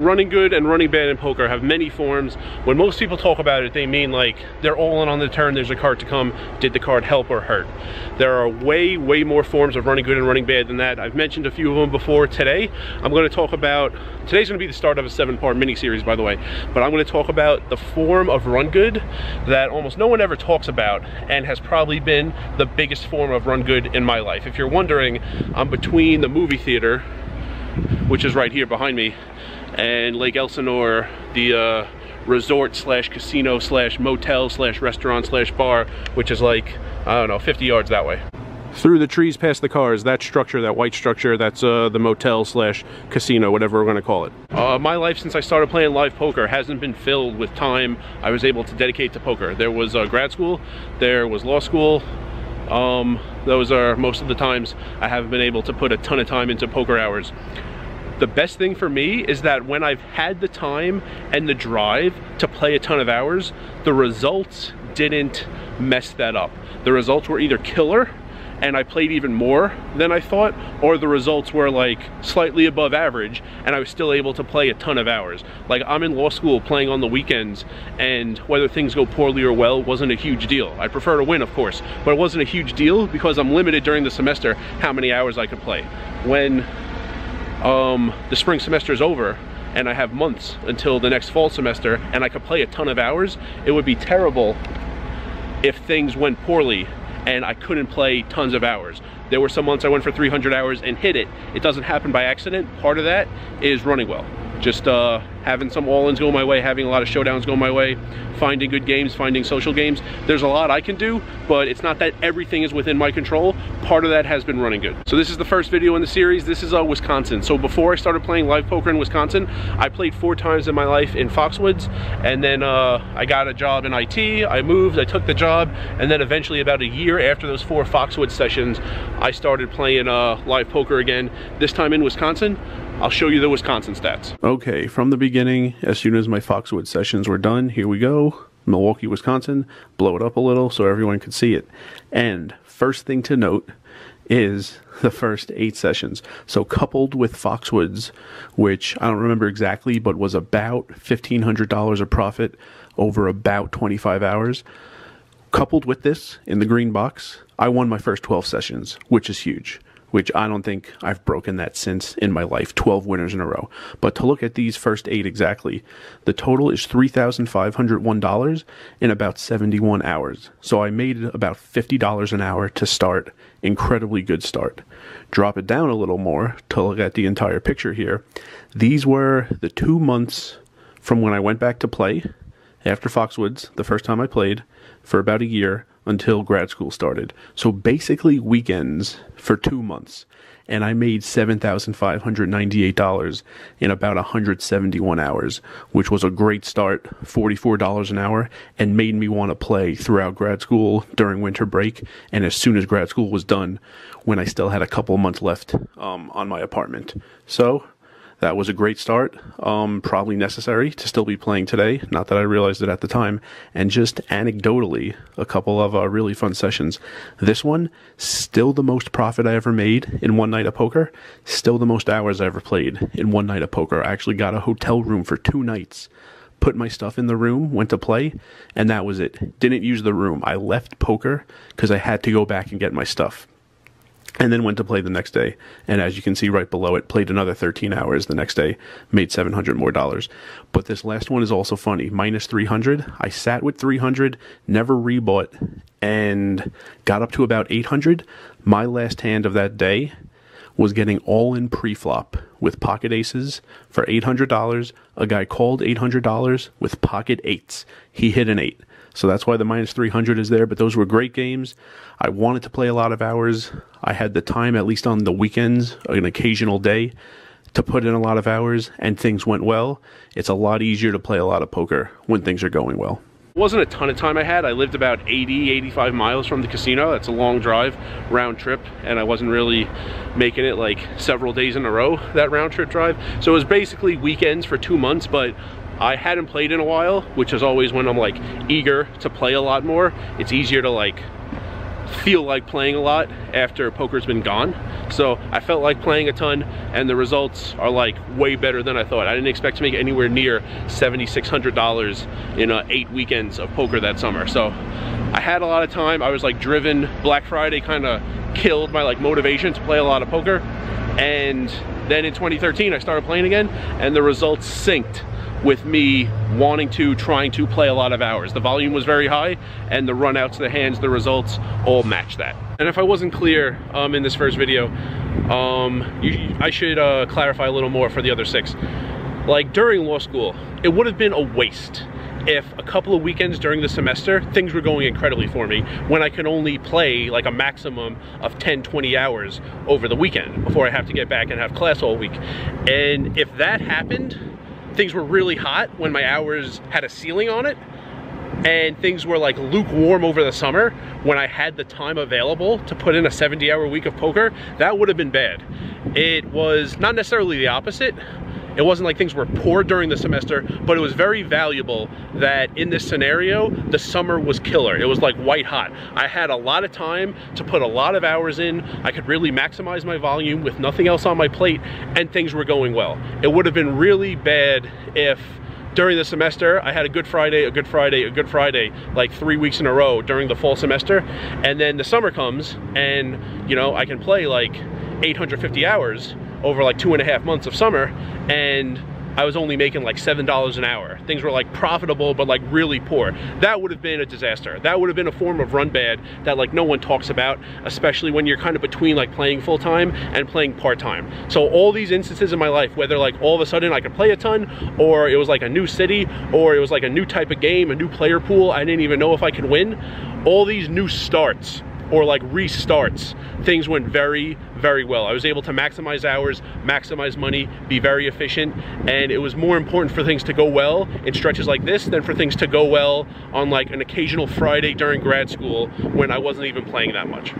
Running good and running bad in poker have many forms. When most people talk about it, they mean like they're all in on the turn, there's a card to come, did the card help or hurt? There are way more forms of running good and running bad than that. I've mentioned a few of them before. Today, I'm going to talk about, today's going to be the start of a 7-part mini-series, by the way, but I'm going to talk about the form of run good that almost no one ever talks about and has probably been the biggest form of run good in my life. If you're wondering, I'm between the movie theater, which is right here behind me, and Lake Elsinore, the resort slash casino slash motel slash restaurant slash bar, which is like, I don't know, 50 yards that way. Through the trees past the cars, that structure, that white structure, that's the motel slash casino, whatever we're gonna call it. My life since I started playing live poker hasn't been filled with time I was able to dedicate to poker. There was grad school, there was law school. Those are most of the times I haven't been able to put a ton of time into poker hours. The best thing for me is that when I've had the time and the drive to play a ton of hours, the results didn't mess that up. The results were either killer and I played even more than I thought, or the results were like slightly above average and I was still able to play a ton of hours. Like, I'm in law school playing on the weekends, and whether things go poorly or well wasn't a huge deal. I prefer to win, of course, but it wasn't a huge deal because I'm limited during the semester how many hours I could play. When the spring semester is over and I have months until the next fall semester and I could play a ton of hours, it would be terrible if things went poorly and I couldn't play tons of hours. There were some months I went for 300 hours and hit it. It doesn't happen by accident. Part of that is running well. Just having some all-ins go my way, having a lot of showdowns go my way, finding good games, finding social games. There's a lot I can do, but it's not that everything is within my control. Part of that has been running good. So this is the first video in the series. This is Wisconsin. So before I started playing live poker in Wisconsin, I played 4 times in my life in Foxwoods, and then I got a job in IT, I moved, I took the job, and then eventually about a year after those 4 Foxwoods sessions, I started playing live poker again, this time in Wisconsin. I'll show you the Wisconsin stats. Okay, from the beginning, as soon as my Foxwoods sessions were done, here we go. Milwaukee, Wisconsin. Blow it up a little so everyone could see it. And first thing to note is the first 8 sessions. So coupled with Foxwoods, which I don't remember exactly, but was about $1,500 of profit over about 25 hours. Coupled with this, in the green box, I won my first 12 sessions, which is huge. Which I don't think I've broken that since in my life, 12 winners in a row. But to look at these first 8 exactly, the total is $3,501 in about 71 hours. So I made about $50 an hour to start. Incredibly good start. Drop it down a little more to look at the entire picture here. These were the 2 months from when I went back to play after Foxwoods, the first time I played, for about a year, until grad school started. So basically weekends for 2 months. And I made $7,598 in about 171 hours, which was a great start, $44 an hour, and made me want to play throughout grad school during winter break. And as soon as grad school was done, when I still had a couple months left on my apartment. So that was a great start, probably necessary to still be playing today, not that I realized it at the time, and just anecdotally, a couple of really fun sessions. This one, still the most profit I ever made in one night of poker, still the most hours I ever played in one night of poker. I actually got a hotel room for 2 nights, put my stuff in the room, went to play, and that was it. Didn't use the room. I left poker because I had to go back and get my stuff. And then went to play the next day, and as you can see right below it, played another 13 hours the next day, made $700 more. But this last one is also funny, minus 300. I sat with 300, never rebought, and got up to about 800. My last hand of that day was getting all in pre-flop with pocket aces for $800. A guy called $800 with pocket 8s. He hit an 8. So that's why the minus 300 is there, but those were great games. I wanted to play a lot of hours. I had the time, at least on the weekends, an occasional day, to put in a lot of hours, and things went well. It's a lot easier to play a lot of poker when things are going well. It wasn't a ton of time I had. I lived about 85 miles from the casino. That's a long drive, round trip, and I wasn't really making it like several days in a row, that round trip drive. So it was basically weekends for 2 months, but I hadn't played in a while, which is always when I'm like eager to play a lot more. It's easier to like feel like playing a lot after poker's been gone. So I felt like playing a ton, and the results are like way better than I thought. I didn't expect to make anywhere near $7,600 in 8 weekends of poker that summer. So I had a lot of time. I was like driven. Black Friday kind of killed my like motivation to play a lot of poker. And then in 2013 I started playing again, and the results synced with me trying to play a lot of hours. The volume was very high, and the run outs, the hands, the results all matched that. And if I wasn't clear in this first video, I should clarify a little more for the other 6. Like during law school, it would have been a waste if a couple of weekends during the semester things were going incredibly for me when I could only play like a maximum of 10-20 hours over the weekend before I have to get back and have class all week. And if that happened, things were really hot when my hours had a ceiling on it, and things were like lukewarm over the summer when I had the time available to put in a 70-hour week of poker, that would have been bad. It was not necessarily the opposite. It wasn't like things were poor during the semester, but it was very valuable that in this scenario, the summer was killer. It was like white hot. I had a lot of time to put a lot of hours in. I could really maximize my volume with nothing else on my plate, and things were going well. It would have been really bad if during the semester I had a good Friday, a good Friday, a good Friday, like 3 weeks in a row during the fall semester, and then the summer comes and, you know, I can play like 850 hours over like 2.5 months of summer, and I was only making like $7 an hour. Things were like profitable, but like really poor. That would have been a disaster. That would have been a form of run bad that like no one talks about, especially when you're kind of between like playing full-time and playing part-time. So all these instances in my life, whether like all of a sudden I could play a ton, or it was like a new city, or it was like a new type of game, a new player pool, I didn't even know if I could win, all these new starts or like restarts, things went very, very well. I was able to maximize hours, maximize money, be very efficient, and it was more important for things to go well in stretches like this than for things to go well on like an occasional Friday during grad school when I wasn't even playing that much.